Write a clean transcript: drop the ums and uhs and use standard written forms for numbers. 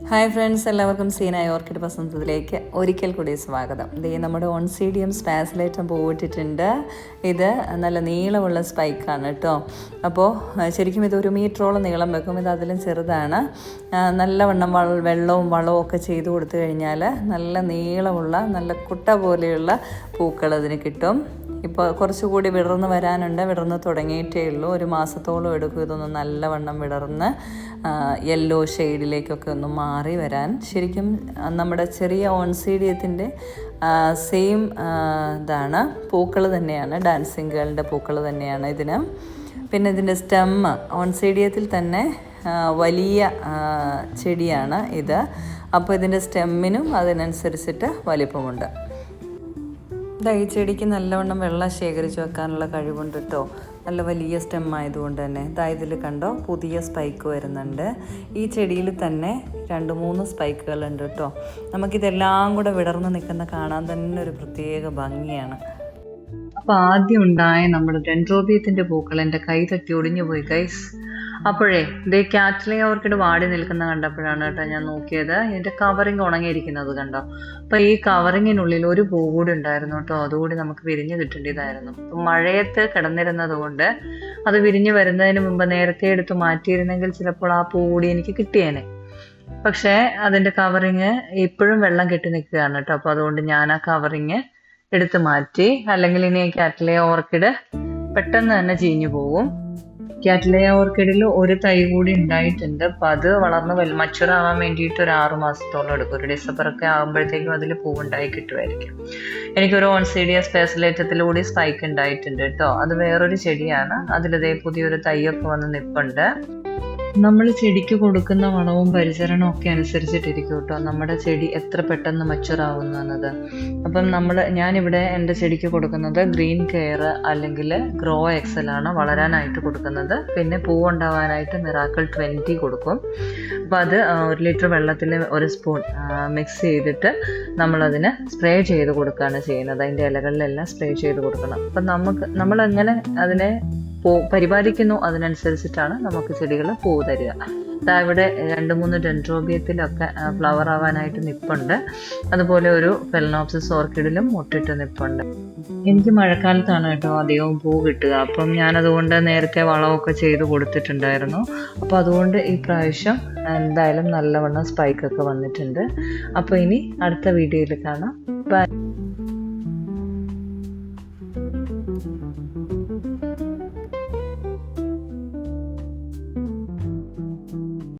Hi friends, എല്ലാവർക്കും സീനായ orchid പസന്തത്തിലേക്ക് ഒരിക്കൽ കൂടി സ്വാഗതം. ഇത് നമ്മുടെ ഓൺസീഡിയം സ്പാസിലേറ്റം പോയിട്ടിട്ടുണ്ട്. ഇത് നല്ല നീളമുള്ള സ്പൈക്കാണ് കേട്ടോ. അപ്പോൾ ശരിക്കും ഇതൊരു മീറ്ററോളം നീളം വെക്കും. ഇത് അതിലും ചെറുതാണ്. നല്ലവണ്ണം വെള്ളവും വളവും ഒക്കെ ചെയ്ത് കൊടുത്തു കഴിഞ്ഞാൽ നല്ല നീളമുള്ള നല്ല കുട്ട പോലെയുള്ള പൂക്കൾ അതിന് കിട്ടും. ഇപ്പോൾ കുറച്ചുകൂടി വിടർന്ന് വരാനുണ്ട്. വിടർന്ന് തുടങ്ങിയിട്ടേ ഉള്ളൂ. ഒരു മാസത്തോളം എടുക്കും ഇതൊന്ന് നല്ലവണ്ണം വിടർന്ന് യെല്ലോ ഷെയ്ഡിലേക്കൊക്കെ ഒന്ന് മാറി വരാൻ. ശരിക്കും നമ്മുടെ ചെറിയ ഓൺസീഡിയത്തിൻ്റെ സെയിം ഇതാണ്, പൂക്കൾ തന്നെയാണ്, ഡാൻസിങ് ഗേളിൻ്റെ പൂക്കൾ തന്നെയാണ് ഇതിന്. പിന്നെ ഇതിൻ്റെ സ്റ്റെമ്മ് ഓൺസീഡിയത്തിൽ തന്നെ വലിയ ചെടിയാണ് ഇത്. അപ്പോൾ ഇതിൻ്റെ സ്റ്റെമ്മിനും അതിനനുസരിച്ചിട്ട് വലിപ്പമുണ്ട്. ഈ ചെടിക്ക് നല്ലവണ്ണം വെള്ളം ശേഖരിച്ച് വെക്കാനുള്ള കഴിവുണ്ട് കേട്ടോ. നല്ല വലിയ സ്റ്റെം ആയതുകൊണ്ട് തന്നെ ഇതിൽ കണ്ടോ പുതിയ സ്പൈക്ക് വരുന്നുണ്ട്. ഈ ചെടിയിൽ തന്നെ 2-3 സ്പൈക്കുകളുണ്ട് കേട്ടോ. നമുക്കിതെല്ലാം കൂടെ വിടർന്ന് നിൽക്കുന്ന കാണാൻ തന്നെ ഒരു പ്രത്യേക ഭംഗിയാണ്. അപ്പോൾ ആദ്യം ഉണ്ടായ നമ്മുടെ ഡെൻഡ്രോബിയത്തിൻ്റെ പൂക്കൾ എൻ്റെ കൈ തട്ടി ഒടിഞ്ഞു പോയി ഗൈസ്. അപ്പോഴേ ഇതേ കാറ്റ്ലിയ ഓർക്കിഡ് വാടി നിൽക്കുന്ന കണ്ടപ്പോഴാണ് കേട്ടോ ഞാൻ നോക്കിയത്. ഇതിൻ്റെ കവറിങ് ഉണങ്ങിയിരിക്കുന്നത് കണ്ടോ. അപ്പോൾ ഈ കവറിങ്ങിനുള്ളിൽ ഒരു പൂ കൂടി ഉണ്ടായിരുന്നു കേട്ടോ. അതുകൂടി നമുക്ക് വിരിഞ്ഞ് കിട്ടേണ്ടതായിരുന്നു. അപ്പം മഴയത്ത് കിടന്നിരുന്നത് കൊണ്ട് അത് വിരിഞ്ഞ് വരുന്നതിന് മുമ്പ് നേരത്തെ എടുത്ത് മാറ്റിയിരുന്നെങ്കിൽ ചിലപ്പോൾ ആ പൂ കൂടി എനിക്ക് കിട്ടിയേനെ. പക്ഷേ അതിൻ്റെ കവറിങ് ഇപ്പോഴും വെള്ളം കെട്ടി നിൽക്കുകയാണ് കേട്ടോ. അപ്പോൾ അതുകൊണ്ട് ഞാൻ ആ കവറിങ് എടുത്ത് മാറ്റി. അല്ലെങ്കിൽ ഇനി കാറ്റ്ലിയ ഓർക്കിഡ് പെട്ടെന്ന് തന്നെ ചീഞ്ഞു പോകും. കാറ്റ്ലിയ ഓർക്കിഡിൽ ഒരു തൈ കൂടി ഉണ്ടായിട്ടുണ്ട്. അപ്പം അത് വളർന്ന് മച്ചുവർ ആവാൻ വേണ്ടിയിട്ട് ഒരു 6 മാസത്തോളം എടുക്കും. ഒരു ഡിസംബറൊക്കെ ആകുമ്പോഴത്തേക്കും അതിൽ പൂവുണ്ടായി കിട്ടുമായിരിക്കും. എനിക്കൊരു ഓൺസീഡിയ സ്പേസിലേറ്റത്തിലൂടെ സ്പൈക്ക് ഉണ്ടായിട്ടുണ്ട് കേട്ടോ. അത് വേറൊരു ചെടിയാണ്. അതിലിതേ പുതിയൊരു തൈയൊക്കെ വന്ന് നിൽപ്പുണ്ട്. നമ്മൾ ചെടിക്ക് കൊടുക്കുന്ന വളവും പരിചരണവും ഒക്കെ അനുസരിച്ചിട്ടിരിക്കും കേട്ടോ നമ്മുടെ ചെടി എത്ര പെട്ടെന്ന് മച്ചുറാവുന്നു എന്നത്. അപ്പം ഞാനിവിടെ എൻ്റെ ചെടിക്ക് കൊടുക്കുന്നത് ഗ്രീൻ കെയർ അല്ലെങ്കിൽ ഗ്രോ എക്സൽ ആണ് വളരാനായിട്ട് കൊടുക്കുന്നത്. പിന്നെ പൂവുണ്ടാവാനായിട്ട് മിറാക്കിൾ 20 കൊടുക്കും. അപ്പോൾ അത് 1 ലിറ്റർ വെള്ളത്തിൽ 1 സ്പൂൺ മിക്സ് ചെയ്തിട്ട് നമ്മളതിന് സ്പ്രേ ചെയ്ത് കൊടുക്കുകയാണ് ചെയ്യുന്നത്. അതിൻ്റെ ഇലകളിലെല്ലാം സ്പ്രേ ചെയ്ത് കൊടുക്കണം. അപ്പം നമ്മളെങ്ങനെ അതിനെ പരിപാലിക്കുന്നു അതിനനുസരിച്ചിട്ടാണ് നമുക്ക് ചെടികൾ പൂ തരിക. ഇവിടെ 2-3 ഡെൻഡ്രോബിയത്തിലൊക്കെ ഫ്ലവർ ആവാനായിട്ട് നിപ്പുണ്ട്. അതുപോലെ ഒരു ഫെലനോപ്സിസ് ഓർക്കിഡിലും മുട്ടിട്ട് നിപ്പുണ്ട്. എനിക്ക് മഴക്കാലത്താണ് കേട്ടോ അധികവും പൂ കിട്ടുക. അപ്പം ഞാനതുകൊണ്ട് നേരത്തെ വളമൊക്കെ ചെയ്ത് കൊടുത്തിട്ടുണ്ടായിരുന്നു. അപ്പോൾ അതുകൊണ്ട് ഈ പ്രാവശ്യം എന്തായാലും നല്ലവണ്ണം സ്പൈക്കൊക്കെ വന്നിട്ടുണ്ട്. അപ്പോൾ ഇനി അടുത്ത വീഡിയോയിൽ കാണാം. ബൈ.